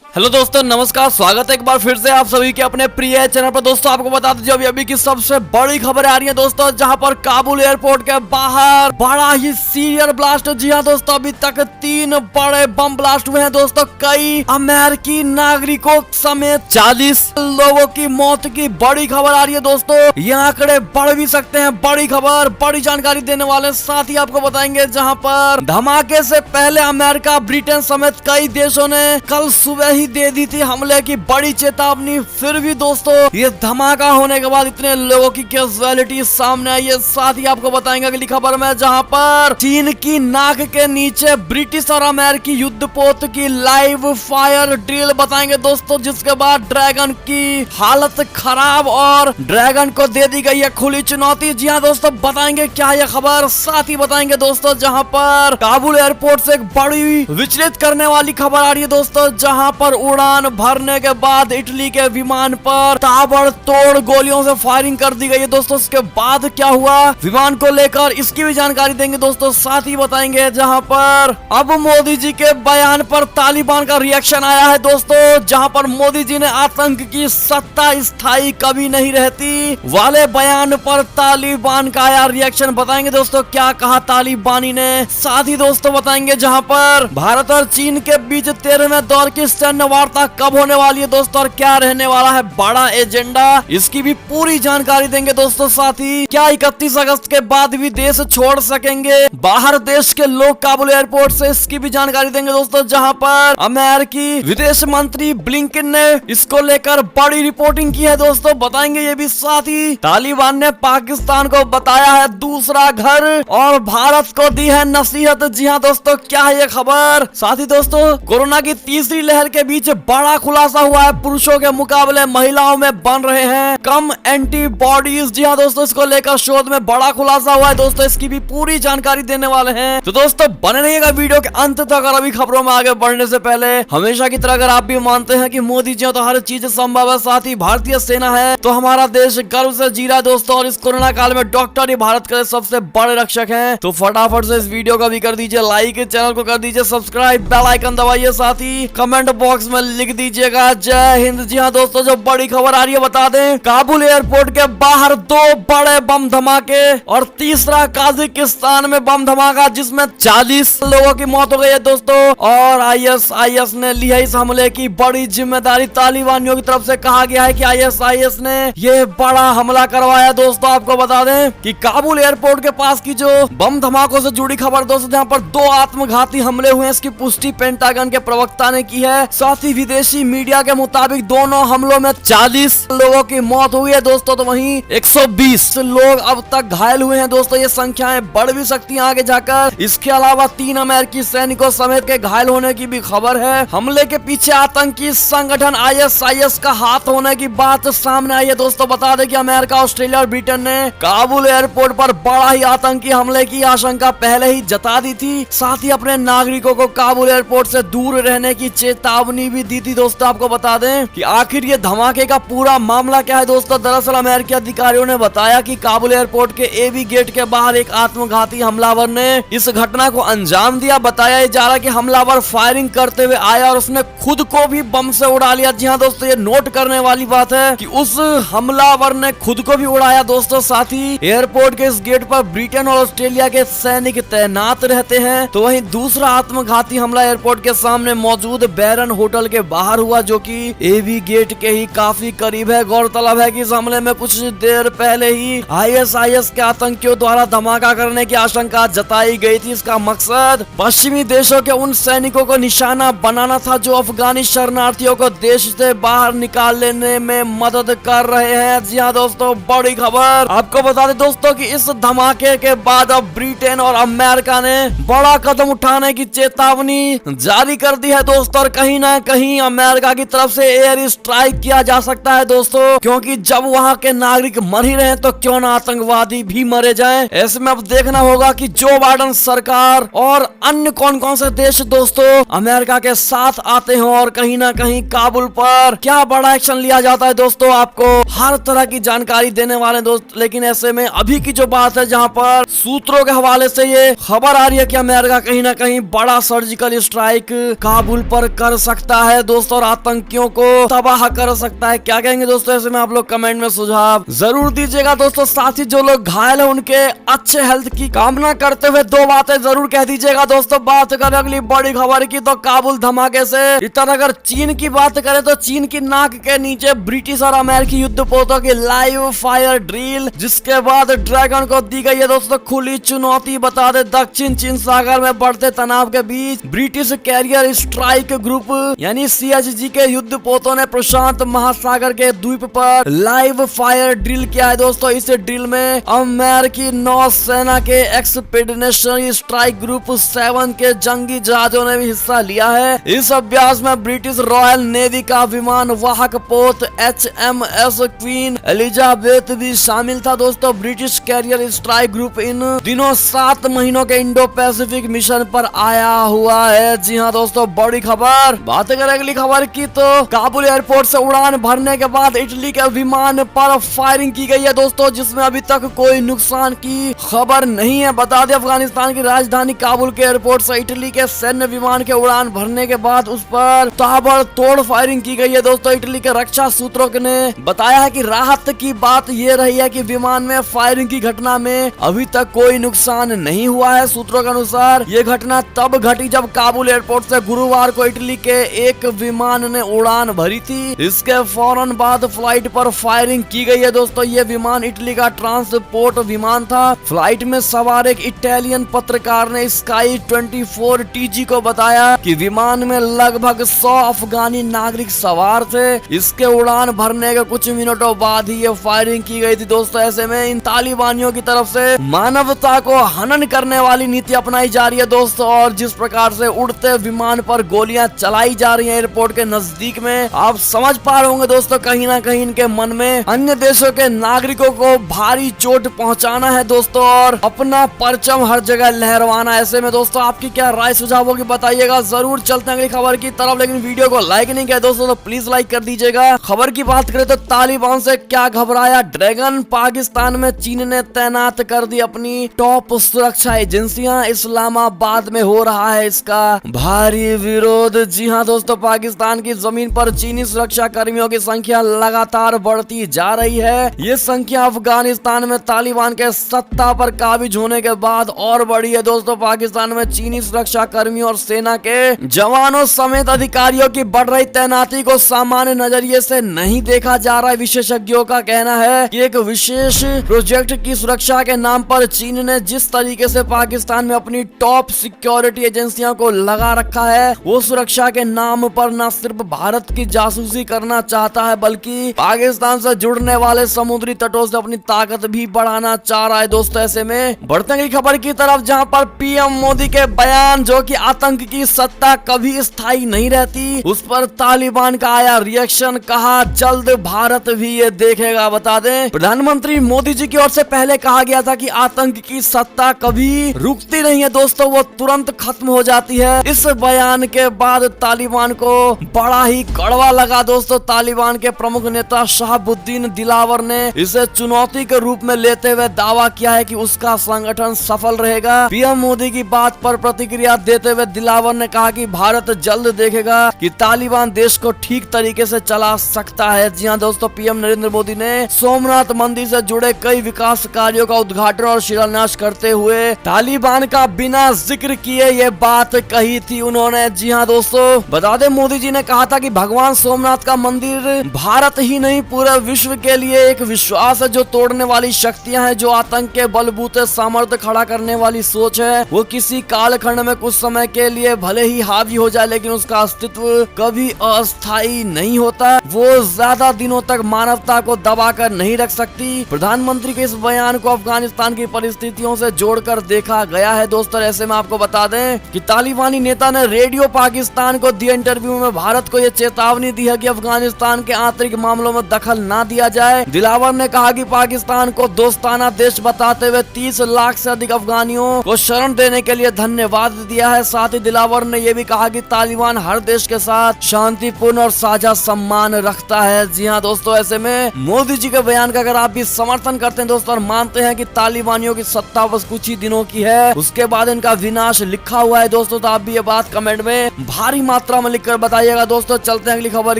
Hello दोस्तों, नमस्कार। स्वागत है एक बार फिर से आप सभी के अपने प्रिय चैनल पर। दोस्तों आपको बता दीजिए अभी की सबसे बड़ी खबर आ रही है दोस्तों, जहां पर काबुल एयरपोर्ट के बाहर बड़ा ही सीरियर ब्लास्ट। जी हाँ दोस्तों, अभी तक 3 बड़े बम ब्लास्ट हुए हैं दोस्तों। कई अमेरिकी नागरिकों समेत 40 लोगों की मौत की बड़ी खबर आ रही है दोस्तों। ये आंकड़े बढ़ भी सकते हैं। बड़ी खबर, बड़ी जानकारी देने वाले साथ ही आपको बताएंगे, जहाँ पर धमाके से पहले अमेरिका, ब्रिटेन समेत कई देशों ने कल सुबह ही दे दी थी हमले की बड़ी चेतावनी। फिर भी दोस्तों ये धमाका होने के बाद इतने लोगों की कैजुअलिटी सामने आई है। साथ ही आपको बताएंगे अगली खबर में, जहां पर चीन की नाक के नीचे ब्रिटिश और अमेरिकी युद्धपोत की लाइव फायर ड्रिल बताएंगे दोस्तों, जिसके बाद ड्रैगन की हालत खराब और ड्रैगन को दे दी गई है खुली चुनौती। जी हाँ दोस्तों, बताएंगे क्या ये खबर। साथ ही बताएंगे दोस्तों जहां पर काबुल एयरपोर्ट से एक बड़ी विचलित करने वाली खबर आ रही है दोस्तों, जहां पर उड़ान भरने के बाद इटली के विमान पर ताबड़तोड़ गोलियों से फायरिंग कर दी गई है दोस्तों। इसके बाद क्या हुआ विमान को लेकर, इसकी भी जानकारी देंगे दोस्तों। साथ ही बताएंगे जहां पर अब मोदी जी के बयान पर तालिबान का रिएक्शन आया है दोस्तों, जहां पर मोदी जी ने आतंक की सत्ता स्थायी कभी नहीं रहती वाले बयान पर तालिबान का आया रिएक्शन। बताएंगे दोस्तों क्या कहा तालिबानी ने। साथ ही दोस्तों बताएंगे जहां पर भारत और चीन के बीच 13वें दौर की सैन्य वार्ता कब होने वाली है दोस्तों, और क्या रहने वाला है बड़ा एजेंडा, इसकी भी पूरी जानकारी देंगे दोस्तों। साथ ही क्या 31 अगस्त के बाद भी देश छोड़ सकेंगे बाहर देश के लोग काबुल एयरपोर्ट से, इसकी भी जानकारी देंगे दोस्तों। जहां पर अमेरिकी विदेश मंत्री ब्लिंकन ने इसको लेकर बड़ी रिपोर्टिंग की है दोस्तों, बताएंगे ये भी। साथ ही तालिबान ने पाकिस्तान को बताया है दूसरा घर और भारत को दी है नसीहत। जी हाँ दोस्तों, क्या है ये खबर। साथ ही दोस्तों कोरोना की तीसरी लहर के बीच बड़ा खुलासा हुआ है, पुरुषों के मुकाबले महिलाओं में बन रहे हैं कम एंटीबॉडीज। जी हाँ दोस्तों, इसको लेकर शोध में बड़ा खुलासा हुआ है दोस्तों, इसकी भी पूरी जानकारी देने वाले हैं। तो दोस्तों बने रहिएगा वीडियो के अंत तक। और अभी खबरों में आगे बढ़ने से पहले हमेशा की तरह अगर आप भी मानते हैं कि मोदी जी तो हर चीज संभव है, साथ ही भारतीय सेना है, तो हमारा देश गर्व से जी रहा है दोस्तों। और इस कोरोना काल में डॉक्टर ही भारत के सबसे बड़े रक्षक हैं। तो फटाफट से इस वीडियो को भी कर दीजिए लाइक, चैनल को कर दीजिए सब्सक्राइब, बेल आइकन दबाइए, साथ ही कमेंट बॉक्स में लिख दीजिएगा जय हिंद। जी हाँ दोस्तों, जो बड़ी खबर आ रही है बता दें, काबुल एयरपोर्ट के बाहर 2 बड़े बम धमाके और तीसरा काजाकिस्तान में बम धमाका, जिसमें 40 लोगों की मौत हो गई है दोस्तों। और ISIS ने ली है इस हमले की बड़ी जिम्मेदारी। तालिबानियों की तरफ से कहा गया है कि ISIS ने ये बड़ा हमला करवाया दोस्तों। आपको बता दें कि काबुल एयरपोर्ट के पास की जो बम धमाकों से जुड़ी खबर दोस्तों, जहाँ पर 2 आत्मघाती हमले हुए, इसकी पुष्टि पेंटागन के प्रवक्ता ने की है। साथ ही विदेशी मीडिया के मुताबिक दोनों हमलों में 40 लोगों की मौत हुई है दोस्तों, तो वहीं 120 लोग अब तक घायल हुए हैं दोस्तों। ये संख्याएं बढ़ भी सकती हैं आगे जाकर। इसके अलावा 3 अमेरिकी सैनिकों समेत के घायल होने की भी खबर है। हमले के पीछे आतंकी संगठन ISIS का हाथ होने की बात सामने आई है दोस्तों। बता दें कि अमेरिका, ऑस्ट्रेलिया और ब्रिटेन ने काबुल एयरपोर्ट पर बड़ा ही आतंकी हमले की आशंका पहले ही जता दी थी। साथ ही अपने नागरिकों को काबुल एयरपोर्ट से दूर रहने की चेतावनी भी दी थी दोस्तों। आपको बता दें कि आखिर ये धमाके का पूरा मामला क्या है दोस्तों। दरअसल अमेरिकी अधिकारियों ने बताया कि काबुल एयरपोर्ट के AB गेट के बाहर एक आत्मघाती हमलावर ने इस घटना को अंजाम दिया। बताया जा रहा कि हमलावर फायरिंग करते हुए आया और उसने खुद को भी बम से उड़ा लिया। जी हाँ दोस्तों, ये नोट करने वाली बात है कि उस हमलावर ने खुद को भी उड़ाया दोस्तों। साथ ही एयरपोर्ट के इस गेट पर ब्रिटेन और ऑस्ट्रेलिया के सैनिक तैनात रहते हैं। तो वहीं दूसरा आत्मघाती हमला एयरपोर्ट के सामने मौजूद बैरन होटल के बाहर हुआ, जो कि AB गेट के ही काफी करीब है। गौरतलब है कि इस हमले में कुछ देर पहले ही ISIS के आतंकियों द्वारा धमाका करने की आशंका जताई गई थी। इसका मकसद पश्चिमी देशों के उन सैनिकों को निशाना बनाना था जो अफगानी शरणार्थियों को देश से बाहर निकाल लेने में मदद कर रहे हैं। जी हाँ दोस्तों, बड़ी खबर आपको बता दें दोस्तों कि इस धमाके के बाद अब ब्रिटेन और अमेरिका ने बड़ा कदम उठाने की चेतावनी जारी कर दी है दोस्तों। और कहीं ना कहीं अमेरिका की तरफ से एयर स्ट्राइक किया जा सकता है दोस्तों, क्योंकि जब वहां के नागरिक मर ही रहे तो क्यों ना आतंकवादी भी मरे जाएं। ऐसे में अब देखना होगा कि जो बाइडेन सरकार और अन्य कौन कौन से देश दोस्तों अमेरिका के साथ आते हैं और कहीं ना कहीं काबुल पर क्या बड़ा एक्शन लिया जाता है दोस्तों। आपको हर तरह की जानकारी देने वाले दोस्त। लेकिन ऐसे में अभी की जो बात है, जहां पर सूत्रों के हवाले से ये खबर आ रही है कि अमेरिका कहीं ना कहीं बड़ा सर्जिकल स्ट्राइक काबुल पर कर सकता सकता है दोस्तों और आतंकियों को तबाह कर सकता है। क्या कहेंगे दोस्तों, ऐसे में आप लोग कमेंट में सुझाव जरूर दीजिएगा दोस्तों। साथ ही जो लोग घायल है उनके अच्छे हेल्थ की कामना करते हुए दो बातें जरूर कह दीजिएगा दोस्तों। बात करें अगली बड़ी खबर की तो काबुल धमाके से इतना अगर चीन की बात करें तो चीन की नाक के नीचे ब्रिटिश और अमेरिकी युद्धपोतों की लाइव फायर ड्रिल, जिसके बाद ड्रैगन को दी गई है दोस्तों खुली चुनौती। बता दे दक्षिण चीन सागर में बढ़ते तनाव के बीच ब्रिटिश कैरियर स्ट्राइक ग्रुप यानी CHG के युद्धपोतों ने प्रशांत महासागर के द्वीप पर लाइव फायर ड्रिल किया है दोस्तों। इस ड्रिल में अमेरिकी नौसेना के एक्सपीडिशनरी स्ट्राइक ग्रुप 7 के जंगी जहाजों ने भी हिस्सा लिया है। इस अभ्यास में ब्रिटिश रॉयल नेवी का विमान वाहक पोत HMS क्वीन एलिजाबेथ भी शामिल था दोस्तों। British carrier strike group in दिनों 7 महीनों के इंडो पैसिफिक मिशन पर आया हुआ है। जी हाँ दोस्तों, बड़ी खबर। बात करें अगली खबर की तो काबुल एयरपोर्ट से उड़ान भरने के बाद इटली के विमान पर फायरिंग की गई है दोस्तों, जिसमें अभी तक कोई नुकसान की खबर नहीं है। बता दें अफगानिस्तान की राजधानी काबुल के एयरपोर्ट से इटली के सैन्य विमान के उड़ान भरने के बाद उस पर ताबड़तोड़ फायरिंग की गई है दोस्तों। इटली के रक्षा सूत्रों ने बताया है कि राहत की बात यह रही है कि विमान में फायरिंग की घटना में अभी तक कोई नुकसान नहीं हुआ है। सूत्रों के अनुसार ये घटना तब घटी जब काबुल एयरपोर्ट से गुरुवार को इटली के एक विमान ने उड़ान भरी थी। इसके फौरन बाद फ्लाइट पर फायरिंग की गई है दोस्तों। ये विमान इटली का ट्रांसपोर्ट विमान था। फ्लाइट में सवार एक इटालियन पत्रकार ने स्काई 24 TG को बताया कि विमान में लगभग 100 अफगानी नागरिक सवार थे। इसके उड़ान भरने के कुछ मिनटों बाद ही ये फायरिंग की गई थी दोस्तों। ऐसे में इन तालिबानियों की तरफ से मानवता को हनन करने वाली नीति अपनाई जा रही है दोस्तों। और जिस प्रकार से उड़ते विमान पर गोलियां चलाई जा रही हैं एयरपोर्ट के नजदीक में, आप समझ पा रहे होंगे दोस्तों कहीं ना कहीं इनके मन में अन्य देशों के नागरिकों को भारी चोट पहुंचाना है दोस्तों और अपना परचम हर जगह लहरवाना। ऐसे में दोस्तों आपकी क्या राय सुझाव होगी बताइएगा जरूर। चलते हैं अगली खबर की तरफ, लेकिन वीडियो को लाइक नहीं किया दोस्तों तो प्लीज लाइक कर दीजिएगा। खबर की बात करें तो तालिबान से क्या घबराया ड्रैगन, पाकिस्तान में चीन ने तैनात कर दी अपनी टॉप सुरक्षा एजेंसियां, इस्लामाबाद में हो रहा है इसका भारी विरोध। जी हाँ दोस्तों, पाकिस्तान की जमीन पर चीनी सुरक्षा कर्मियों की संख्या लगातार बढ़ती जा रही है। ये संख्या अफगानिस्तान में तालिबान के सत्ता पर काबिज होने के बाद और बढ़ी है दोस्तों। पाकिस्तान में चीनी सुरक्षा कर्मियों और सेना के जवानों समेत अधिकारियों की बढ़ रही तैनाती को सामान्य नजरिए से नहीं देखा जा रहा है। विशेषज्ञों का कहना है कि एक विशेष प्रोजेक्ट की सुरक्षा के नाम पर चीन ने जिस तरीके से पाकिस्तान में अपनी टॉप सिक्योरिटी एजेंसियों को लगा रखा है, वो सुरक्षा के नाम पर न सिर्फ भारत की जासूसी करना चाहता है बल्कि पाकिस्तान से जुड़ने वाले समुद्री तटों से अपनी ताकत भी बढ़ाना चाह रहा है दोस्तों। ऐसे में बढ़ते हैं खबर की तरफ, जहां पर PM मोदी के बयान जो कि आतंक की सत्ता कभी स्थायी नहीं रहती, उस पर तालिबान का आया रिएक्शन। कहा जल्द भारत भी ये देखेगा। बता दें प्रधानमंत्री मोदी जी की ओर से पहले कहा गया था कि आतंक की सत्ता कभी रुकती नहीं है दोस्तों, वो तुरंत खत्म हो जाती है। इस बयान के बाद तालिबान को बड़ा ही कड़वा लगा दोस्तों। तालिबान के प्रमुख नेता शहाबुद्दीन दिलावर ने इसे चुनौती के रूप में लेते हुए दावा किया है कि उसका संगठन सफल रहेगा। PM मोदी की बात पर प्रतिक्रिया देते हुए दिलावर ने कहा कि भारत जल्द देखेगा कि तालिबान देश को ठीक तरीके से चला सकता है। जी हाँ दोस्तों, PM नरेंद्र मोदी ने सोमनाथ मंदिर से जुड़े कई विकास कार्यों का उद्घाटन और शिलान्यास करते हुए तालिबान का बिना जिक्र किए ये बात कही थी उन्होंने। जी हाँ दोस्तों, बता दें मोदी जी ने कहा था कि भगवान सोमनाथ का मंदिर भारत ही नहीं पूरे विश्व के लिए एक विश्वास है जो तोड़ने वाली शक्तियां हैं, जो आतंक के बलबूते सामर्थ्य खड़ा करने वाली सोच है। वो किसी कालखंड में कुछ समय के लिए भले ही हावी हो जाए लेकिन उसका अस्तित्व कभी अस्थायी नहीं होता। वो ज्यादा दिनों तक मानवता को दबाकर नहीं रख सकती। प्रधानमंत्री के इस बयान को अफगानिस्तान की परिस्थितियों से जोड़कर देखा गया है दोस्तों। ऐसे में आपको बता दें कि तालिबानी नेता ने रेडियो पाकिस्तान को दिए इंटरव्यू में भारत को यह चेतावनी दी है कि अफगानिस्तान के आंतरिक मामलों में दखल ना दिया जाए। दिलावर ने कहा कि पाकिस्तान को दोस्ताना देश बताते हुए 30 लाख से अधिक अफगानियों को शरण देने के लिए धन्यवाद दिया है। साथ ही दिलावर ने यह भी कहा कि तालिबान हर देश के साथ शांतिपूर्ण और साझा सम्मान रखता है। जी हाँ दोस्तों, ऐसे में मोदी जी के बयान का अगर आप भी समर्थन करते हैं दोस्तों और मानते हैं कि तालिबानियों की सत्ता बस कुछ ही दिनों की है, उसके बाद इनका विनाश लिखा हुआ है दोस्तों, तो आप भी ये बात कमेंट में भारी मात्रा मात्रा में लिखकर बताइएगा। दोस्तों चलते हैं अगली खबर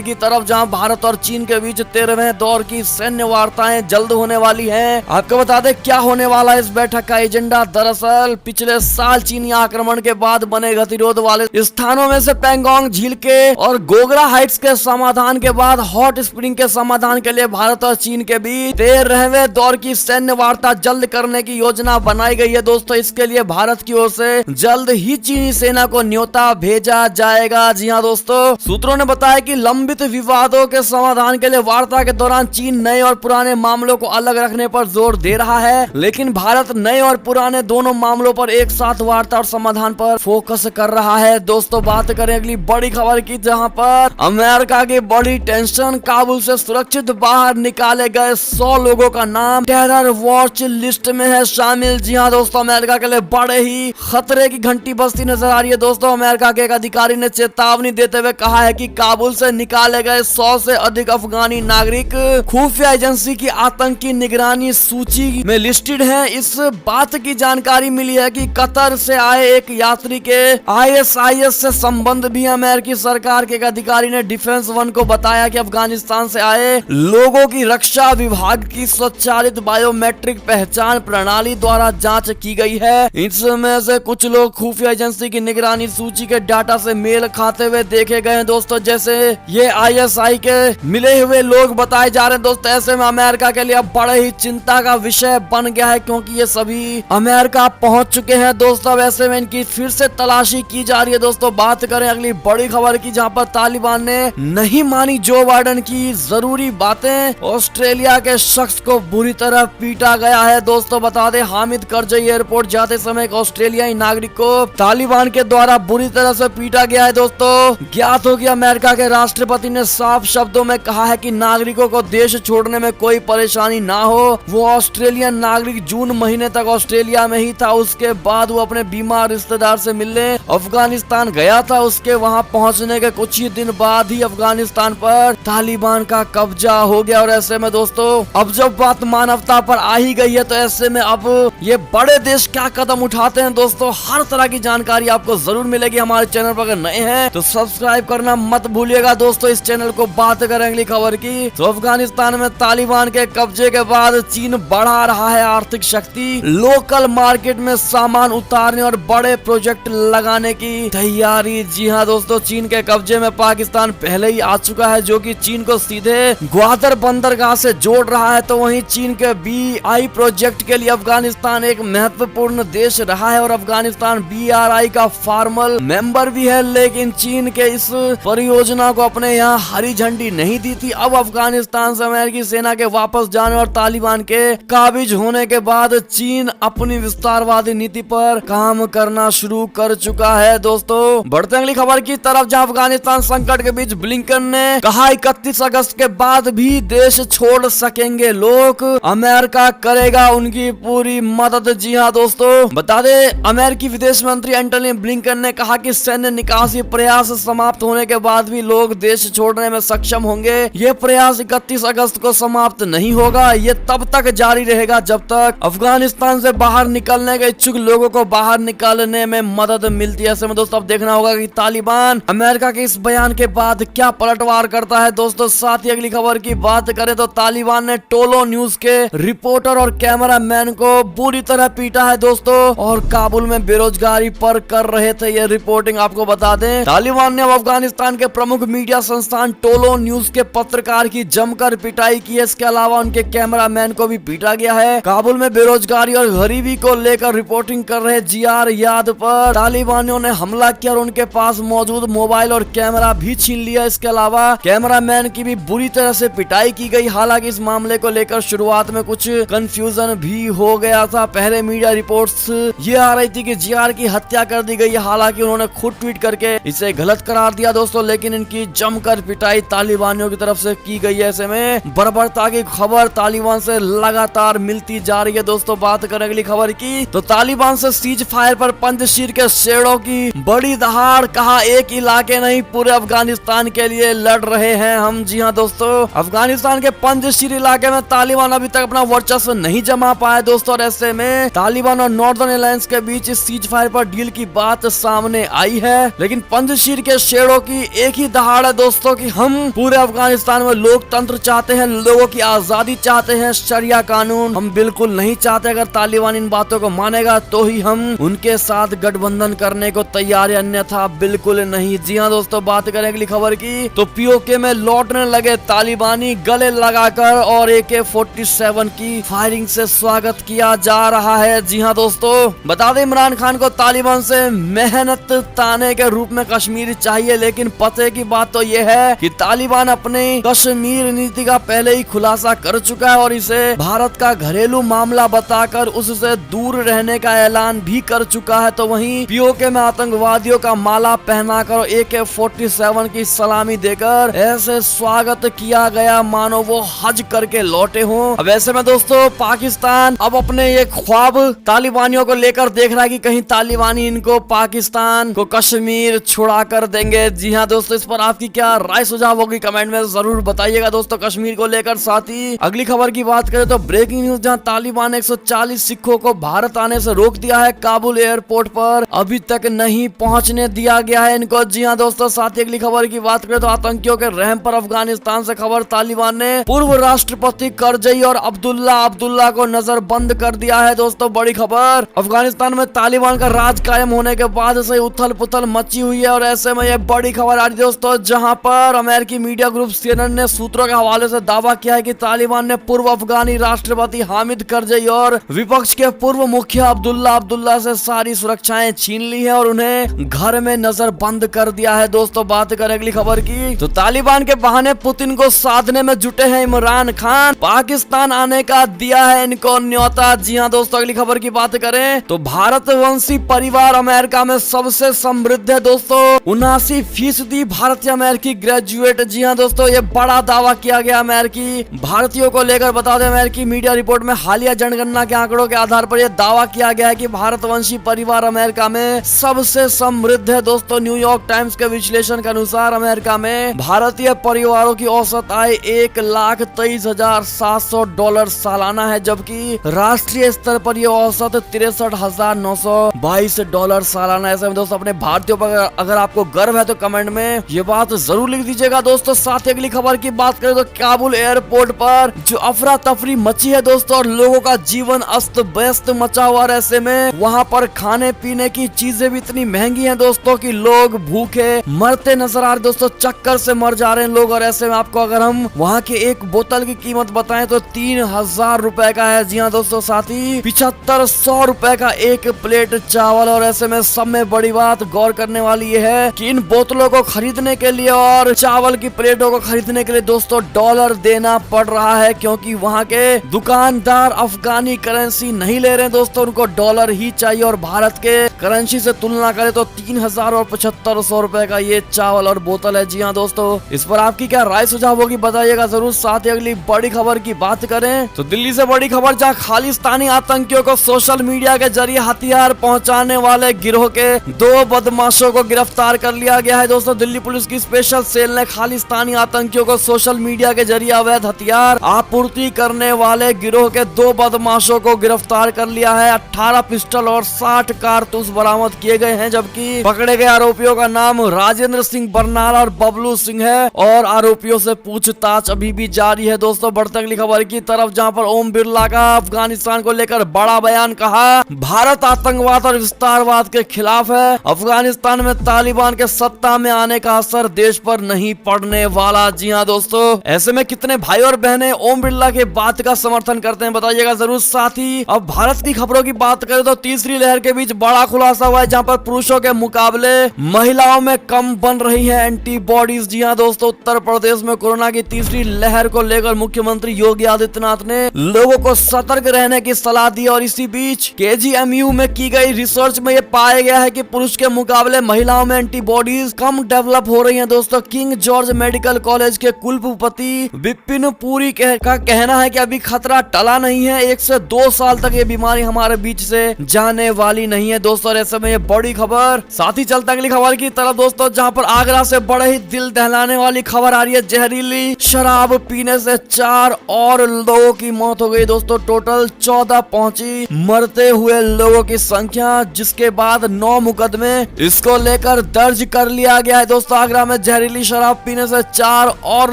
की तरफ, जहां भारत और चीन के बीच 13वें दौर की सैन्य वार्ताएं जल्द होने वाली हैं। आपको बता दें क्या होने वाला है इस बैठक का एजेंडा। दरअसल पिछले साल चीनी आक्रमण के बाद बने गतिरोध वाले स्थानों में से पैंगोंग झील के और गोगरा हाइट्स के समाधान के बाद हॉट स्प्रिंग के समाधान के लिए भारत और चीन के बीच 13वें दौर की सैन्य वार्ता जल्द करने की योजना बनाई गई है। दोस्तों इसके लिए भारत की ओर से जल्द ही चीनी सेना को न्योता भेजा जाएगा। जी हाँ दोस्तों, सूत्रों ने बताया कि लंबित विवादों के समाधान के लिए वार्ता के दौरान चीन नए और पुराने मामलों को अलग रखने पर जोर दे रहा है, लेकिन भारत नए और पुराने दोनों मामलों पर एक साथ वार्ता और समाधान पर फोकस कर रहा है। दोस्तों बात करें अगली बड़ी खबर की, जहां पर अमेरिका की बड़ी टेंशन, काबुल से सुरक्षित बाहर निकाले गए 100 लोगों का नाम टेरर वॉच लिस्ट में है शामिल। जी हाँ दोस्तों, अमेरिका के लिए बड़े ही खतरे की घंटी बजती नजर आ रही है। दोस्तों अमेरिका के एक अधिकारी ने चेतावनी देते हुए कहा है कि काबुल से निकाले गए 100 से अधिक अफगानी नागरिक खुफिया एजेंसी की आतंकी निगरानी सूची में लिस्टेड हैं। इस बात की जानकारी मिली है कि कतर से आए एक यात्री के ISIS से संबंध भी। अमेरिकी सरकार के एक अधिकारी ने डिफेंस वन को बताया कि अफगानिस्तान से आए लोगों की रक्षा विभाग की स्वचालित बायोमेट्रिक पहचान प्रणाली द्वारा जांच की गई है। इसमें से कुछ लोग खुफिया एजेंसी की निगरानी सूची के डाटा से मेल खाते हुए देखे गए हैं। दोस्तों जैसे ये ISI के मिले हुए लोग बताए जा रहे हैं। दोस्तों ऐसे में अमेरिका के लिए अब बड़े ही चिंता का विषय बन गया है, क्योंकि ये सभी अमेरिका पहुंच चुके हैं। दोस्तों वैसे में इनकी फिर से तलाशी की जा रही है। दोस्तों बात करें अगली बड़ी खबर की, जहां पर तालिबान ने नहीं मानी जो बाइडेन की जरूरी बातें, ऑस्ट्रेलिया के शख्स को बुरी तरह पीटा गया है। दोस्तों बता दें हामिद करजई एयरपोर्ट जाते समय एक ऑस्ट्रेलियाई नागरिक को तालिबान के द्वारा बुरी तरह से पीटा गया है। दोस्तों ज्ञात हो कि अमेरिका के राष्ट्रपति ने साफ शब्दों में कहा है कि नागरिकों को देश छोड़ने में कोई परेशानी ना हो। वो ऑस्ट्रेलियन नागरिक जून महीने तक ऑस्ट्रेलिया में ही था। उसके बाद वो अपने बीमार रिश्तेदार से मिलने अफगानिस्तान गया था। उसके वहां पहुंचने के कुछ ही दिन बाद ही अफगानिस्तान पर तालिबान का कब्जा हो गया। और ऐसे में दोस्तों अब जब बात मानवता पर आ ही गई है, तो ऐसे में अब ये बड़े देश क्या कदम उठाते हैं। दोस्तों हर तरह की जानकारी आपको जरूर मिलेगी हमारे चैनल पर। अगर नए हैं तो सब्सक्राइब करना मत भूलिएगा। दोस्तों इस चैनल को बात करें अगली खबर की, तो अफगानिस्तान में तालिबान के कब्जे के बाद चीन बढ़ा रहा है आर्थिक शक्ति, लोकल मार्केट में सामान उतारने और बड़े प्रोजेक्ट लगाने की तैयारी। जी हाँ दोस्तों, चीन के कब्जे में पाकिस्तान पहले ही आ चुका है, जो कि चीन को सीधे ग्वादर बंदरगाह से जोड़ रहा है। तो वहीं चीन के BRI प्रोजेक्ट के लिए अफगानिस्तान एक महत्वपूर्ण देश रहा है और अफगानिस्तान BRI का फॉर्मल मेंबर भी है, लेकिन चीन के इस परियोजना को अपने यहाँ हरी झंडी नहीं दी थी। अब अफगानिस्तान से अमेरिकी सेना के वापस जाने और तालिबान के काबिज होने के बाद चीन अपनी विस्तारवादी नीति पर काम करना शुरू कर चुका है। दोस्तों बढ़ते अगली खबर की तरफ, जहां अफगानिस्तान संकट के बीच ब्लिंकन ने कहा 31 अगस्त के बाद भी देश छोड़ सकेंगे लोग, अमेरिका करेगा उनकी पूरी मदद। जी हाँ दोस्तों, बता दें अमेरिकी विदेश मंत्री एंटनी ब्लिंकन ने कहा कि सैन्य निकासी प्रयास समाप्त होने के बाद भी लोग देश छोड़ने में सक्षम होंगे। ये प्रयास 31 अगस्त को समाप्त नहीं होगा, ये तब तक जारी रहेगा जब तक अफगानिस्तान से बाहर निकलने के इच्छुक लोगों को बाहर निकलने में मदद मिलती है। ऐसे में दोस्तों अब देखना होगा कि तालिबान अमेरिका के इस बयान के बाद क्या पलटवार करता है। दोस्तों साथ ही अगली खबर की बात करें तो तालिबान ने टोलो न्यूज के रिपोर्टर और कैमरामैन को बुरी तरह पीटा है। दोस्तों और काबुल में बेरोजगारी पर कर रहे थे ये रिपोर्टिंग। आपको बता दें तालिबान ने अफगानिस्तान के प्रमुख मीडिया संस्थान टोलो न्यूज के पत्रकार की जमकर पिटाई की है। इसके अलावा उनके कैमरामैन को भी पीटा गया है। काबुल में बेरोजगारी और गरीबी को लेकर रिपोर्टिंग कर रहे GR याद पर तालिबानियों ने हमला किया और उनके पास मौजूद मोबाइल और कैमरा भी छीन लिया। इसके अलावा कैमरामैन की भी बुरी तरह से पिटाई की गई। हालांकि इस मामले को लेकर शुरुआत में कुछ कंफ्यूजन भी हो गया था। पहले मीडिया रिपोर्ट्स ये आ रही थी कि GR की हत्या कर दी गई। हालांकि उन्होंने खुद ट्वीट करके इसे गलत करार दिया दोस्तों, लेकिन इनकी जमकर पिटाई तालिबानियों की तरफ से की गई है। ऐसे में बर्बरता की खबर तालिबान से लगातार मिलती जा रही है। दोस्तों बात करें अगली खबर की, तो तालिबान से सीज फायर पर पंजशीर के शेरों की बड़ी दहाड़, कहा एक इलाके नहीं पूरे अफगानिस्तान के लिए लड़ रहे हैं हम। जी हाँ दोस्तों, अफगानिस्तान के पंजशीर इलाके में तालिबान अभी तक अपना वर्चस्व नहीं जमा पाया दोस्तों। और ऐसे में तालिबान और नॉर्दर्न अलायंस के बीच इस सीज फायर पर डील की बात सामने आई है, लेकिन पंजशीर के शेरों की एक ही दहाड़ है दोस्तों कि हम पूरे अफगानिस्तान में लोकतंत्र चाहते हैं, लोगों की आजादी चाहते हैं, शरिया कानून हम बिल्कुल नहीं चाहते। अगर तालिबान इन बातों को मानेगा तो ही हम उनके साथ गठबंधन करने को तैयार है, अन्यथा बिल्कुल नहीं। जी हाँ दोस्तों, बात करें अगली खबर की तो पीओके में लौटने लगे तालिबानी गले लगाकर और AK-47 की फायरिंग से स्वागत किया जा रहा है। जी हाँ दोस्तों, बता दें इमरान खान को तालिबान से मेहनत ताने के रूप में कश्मीर चाहिए, लेकिन पते की बात तो यह है कि तालिबान अपने कश्मीर नीति का पहले ही खुलासा कर चुका है और इसे भारत का घरेलू मामला बताकर उससे दूर रहने का ऐलान भी कर चुका है। तो वहीं पीओके में आतंकवादियों का माला पहनाकर AK-47 की सलामी देकर ऐसे स्वागत किया गया मानो वो हज करके लौटे हों। अब ऐसे में दोस्तों पाकिस्तान अब अपने ये ख्वाब तालिबानियों को लेकर देख रहा है कि कहीं तालिबानी इनको पाकिस्तान को कश्मीर छुड़ा कर देंगे। जी हाँ दोस्तों, इस पर आपकी क्या राय सुझाव होगी कमेंट में जरूर बताइएगा दोस्तों कश्मीर को लेकर। साथ ही अगली खबर की बात करें तो ब्रेकिंग न्यूज, जहां तालिबान ने 140 सिखों को भारत आने से रोक दिया है। काबुल एयरपोर्ट पर अभी तक नहीं पहुंचने दिया गया है इनको। जी हाँ दोस्तों, साथ ही अगली खबर की बात करें तो आतंकियों के रहम पर अफगानिस्तान से खबर, तालिबान ने पूर्व राष्ट्रपति करजई और अब्दुल्ला को नजरबंद कर दिया है। दोस्तों बड़ी खबर, अफगानिस्तान में तालिबान का राज कायम होने के बाद से उथल पुथल मची हुई है और ऐसे में ये बड़ी खबर आ रही है दोस्तों, जहां पर अमेरिकी मीडिया ग्रुप CNN ने सूत्रों के हवाले से दावा किया है कि तालिबान ने पूर्व अफगानी राष्ट्रपति हामिद करजई और विपक्ष के पूर्व मुखिया अब्दुल्ला से सारी सुरक्षाएं छीन ली है और उन्हें घर में नजरबंद कर दिया है। दोस्तों बात करें अगली खबर की तो तालिबान के बहाने पुतिन को साधने में जुटे हैं इमरान खान, पाकिस्तान आने का दिया है इनको न्योता। जी हाँ दोस्तों, अगली खबर की बात करें तो भारतवंशी परिवार अमेरिका में सबसे समृद्ध है दोस्तों, 79% भारतीय अमेरिकी ग्रेजुएट। जी हाँ दोस्तों, ये बड़ा दावा किया गया अमेरिकी भारतीयों को लेकर। बता दें अमेरिकी मीडिया रिपोर्ट में हालिया जनगणना के आंकड़ों के आधार पर यह दावा किया गया है कि भारतवंशी परिवार अमेरिका में सबसे समृद्ध है। दोस्तों न्यूयॉर्क टाइम्स के विश्लेषण के अनुसार अमेरिका में भारतीय परिवारों की औसत आय $1,23,700 सालाना है, जबकि राष्ट्रीय स्तर पर यह औसत $63,922 सालाना है। ऐसे में दोस्तों अपने भारतीयों पर अगर आपको गर्व है तो कमेंट में ये बात जरूर लिख दीजिएगा दोस्तों। साथ ही अगली खबर की बात करें तो काबुल एयरपोर्ट पर जो अफरा तफरी मची है दोस्तों और लोगों का जीवन अस्त व्यस्त मचा हुआ, ऐसे में वहां पर खाने पीने की चीजें भी इतनी महंगी हैं दोस्तों कि लोग भूखे मरते नजर आ रहे दोस्तों, चक्कर से मर जा रहे हैं लोग। और ऐसे में आपको अगर हम वहां के एक बोतल की कीमत बताएं तो 3,000 रुपए का है। जी हाँ दोस्तों, साथ ही 7500 रुपए का एक प्लेट चावल। और ऐसे में सब में बड़ी बात गौर करने वाली ये है कि इन बोतलों को खरीदने के लिए और चावल की प्लेटों को खरीदने के लिए दोस्तों डॉलर देना पड़ रहा है, क्योंकि वहाँ के दुकानदार अफगानी करेंसी नहीं ले रहे हैं दोस्तों, उनको डॉलर ही चाहिए। और भारत के करेंसी से तुलना करें तो 3,000 और 7500 रुपए का ये चावल और बोतल है। जी हाँ दोस्तों, इस पर आपकी क्या राय सुझाव होगी बताइएगा जरूर। साथ ही अगली बड़ी खबर की बात करें तो दिल्ली से बड़ी खबर, जहाँ खालिस्तानी आतंकियों को सोशल मीडिया के जरिए हथियार पहुँचाने वाले गिरोह के 2 बदमाशों को गिरफ्तार कर लिया गया है। दोस्तों दिल्ली पुलिस की स्पेशल सेल ने खालिस्तानी आतंकियों को सोशल मीडिया के जरिए अवैध हथियार आपूर्ति करने वाले गिरोह के 2 बदमाशों को गिरफ्तार कर लिया है। 18 पिस्टल और 60 कारतूस बरामद किए गए हैं, जबकि पकड़े गए आरोपियों का नाम राजेंद्र सिंह बरनाला और बबलू सिंह है और आरोपियों से पूछताछ अभी भी जारी है। दोस्तों बढ़ते अगली खबर की तरफ, जहां पर ओम बिरला का अफगानिस्तान को लेकर बड़ा बयान, कहा भारत आतंकवाद और विस्तारवाद के खिलाफ है, अफगानिस्तान में तालिबान के सत्ता में आने का असर देश पर नहीं पड़ने वाला। जी हाँ दोस्तों, ऐसे में कितने भाई और बहनें ओम बिरला के बात का समर्थन करते हैं बताइएगा जरूर। साथ ही अब भारत की खबरों की बात करें तो तीसरी लहर के बीच बड़ा खुलासा हुआ है, जहां पर पुरुषों के मुकाबले महिलाओं में कम बन रही है एंटीबॉडीज। जी हाँ दोस्तों, उत्तर प्रदेश में कोरोना की तीसरी लहर को लेकर मुख्यमंत्री योगी आदित्यनाथ ने लोगों को सतर्क रहने की सलाह दी और इसी बीच KGMU में की गई रिसर्च में यह पाया गया है कि पुरुष के मुकाबले महिलाओं में एंटीबॉडीज कम डेवलप हो रही हैं। दोस्तों किंग जॉर्ज मेडिकल कॉलेज के कुलपति विपिन पुरी का कहना है कि अभी खतरा टला नहीं है, 1 से 2 साल तक ये बीमारी हमारे बीच से जाने वाली नहीं है। दोस्तों ऐसे में ये बड़ी खबर। साथ ही चलता अगली खबर की तरफ दोस्तों, जहां पर आगरा से बड़े ही दिल दहलाने वाली खबर आ रही है। जहरीली शराब पीने से 4 और लोगों की मौत हो गई। दोस्तों टोटल 14 पहुंची मरते हुए लोगों की संख्या, जिसके बाद 9 मुकदमे इसको लेकर पर दर्ज कर लिया गया है। दोस्तों आगरा में जहरीली शराब पीने से 4 और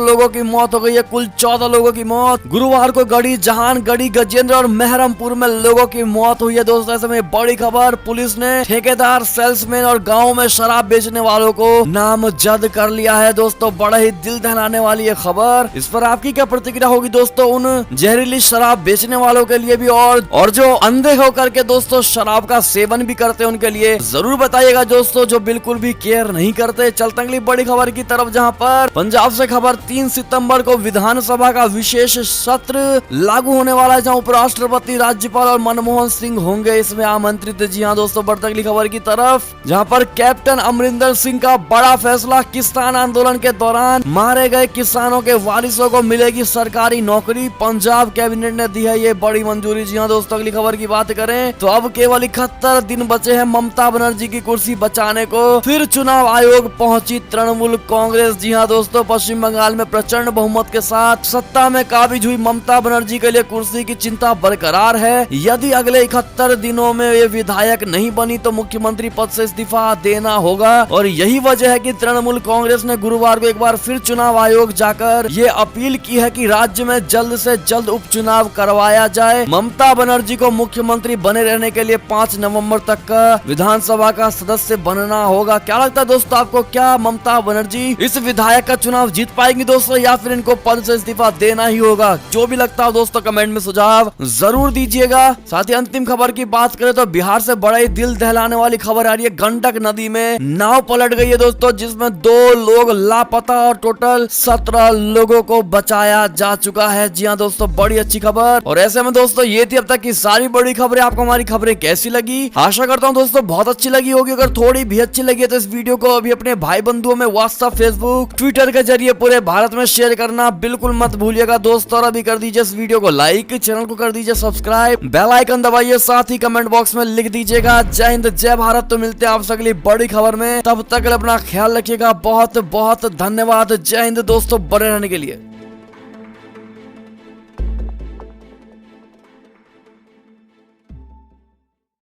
लोगों की मौत हो गई है, कुल 14 लोगों की मौत। गुरुवार को गढ़ी, जहानगढ़ी, गजेंद्र और मेहरमपुर में लोगों की मौत हुई है। दोस्तों ऐसे में बड़ी खबर, पुलिस ने ठेकेदार, सेल्समैन और गाँव में शराब बेचने वालों को नामजद कर लिया है। दोस्तों बड़ा ही दिल दहलाने वाली ये खबर, इस पर आपकी क्या प्रतिक्रिया होगी दोस्तों? उन जहरीली शराब बेचने वालों के लिए भी और जो अंधे होकर के दोस्तों शराब का सेवन भी करते हैं उनके लिए जरूर बताइएगा दोस्तों, जो बिल्कुल भी केयर नहीं करते। चलते अगली बड़ी खबर की तरफ, जहां पर पंजाब से खबर, 3 सितंबर को विधानसभा का विशेष सत्र लागू होने वाला है, जहां उपराष्ट्रपति, राज्यपाल और मनमोहन सिंह होंगे इसमें आमंत्रित। जी हाँ दोस्तों, बढ़ते अगली खबर की तरफ, जहां पर कैप्टन अमरिंदर सिंह का बड़ा फैसला, किसान आंदोलन के दौरान मारे गए किसानों के वारिसों को मिलेगी सरकारी नौकरी, पंजाब कैबिनेट ने दी है ये बड़ी मंजूरी। जी हाँ दोस्तों, अगली खबर की बात करें तो अब केवल 71 दिन बचे हैं ममता बनर्जी की कुर्सी बचाने को, फिर चुनाव आयोग पहुंची तृणमूल कांग्रेस। जी हाँ दोस्तों, पश्चिम बंगाल में प्रचंड बहुमत के साथ सत्ता में काबिज हुई ममता बनर्जी के लिए कुर्सी की चिंता बरकरार है। यदि अगले 71 दिनों में ये विधायक नहीं बनी तो मुख्यमंत्री पद से इस्तीफा देना होगा, और यही वजह है कि तृणमूल कांग्रेस ने गुरुवार को एक बार फिर चुनाव आयोग जाकर ये अपील की है कि राज्य में जल्द से जल्द उपचुनाव करवाया जाए। ममता बनर्जी को मुख्यमंत्री बने रहने के लिए 5 नवंबर तक का विधानसभा का सदस्य बनना होगा। क्या लगता है दोस्तों आपको, क्या ममता बनर्जी इस विधायक का चुनाव जीत पाएंगी दोस्तों, या फिर इनको पद से इस्तीफा देना ही होगा? जो भी लगता है दोस्तों कमेंट में सुझाव जरूर दीजिएगा। साथ ही अंतिम खबर की बात करें तो बिहार से बड़ा ही दिल दहलाने वाली खबर आ रही है, गंडक नदी में नाव पलट गई है दोस्तों, जिसमें 2 लोग लापता और टोटल 17 लोगों को बचाया जा चुका है। जी हाँ दोस्तों, बड़ी अच्छी खबर। और ऐसे में दोस्तों ये थी अब तक की सारी बड़ी खबरें। आपको हमारी खबरें कैसी लगी? आशा करता हूँ दोस्तों बहुत अच्छी लगी होगी। अगर थोड़ी भी अच्छी लगी है तो इस वीडियो को अभी अपने भाई बंधुओं में व्हाट्सएप, फेसबुक, ट्विटर के जरिए पूरे भारत में शेयर करना बिल्कुल मत भूलिएगा दोस्तों। और अभी कर दीजिए इस वीडियो को लाइक, चैनल को कर दीजिए सब्सक्राइब, बेल आइकन दबाइए, साथ ही कमेंट बॉक्स में लिख दीजिएगा जय हिंद जय भारत। तो मिलते हैं आपसे अगली बड़ी खबर में, तब तक अपना ख्याल रखिएगा। बहुत बहुत धन्यवाद। जय हिंद दोस्तों, बने रहने के लिए।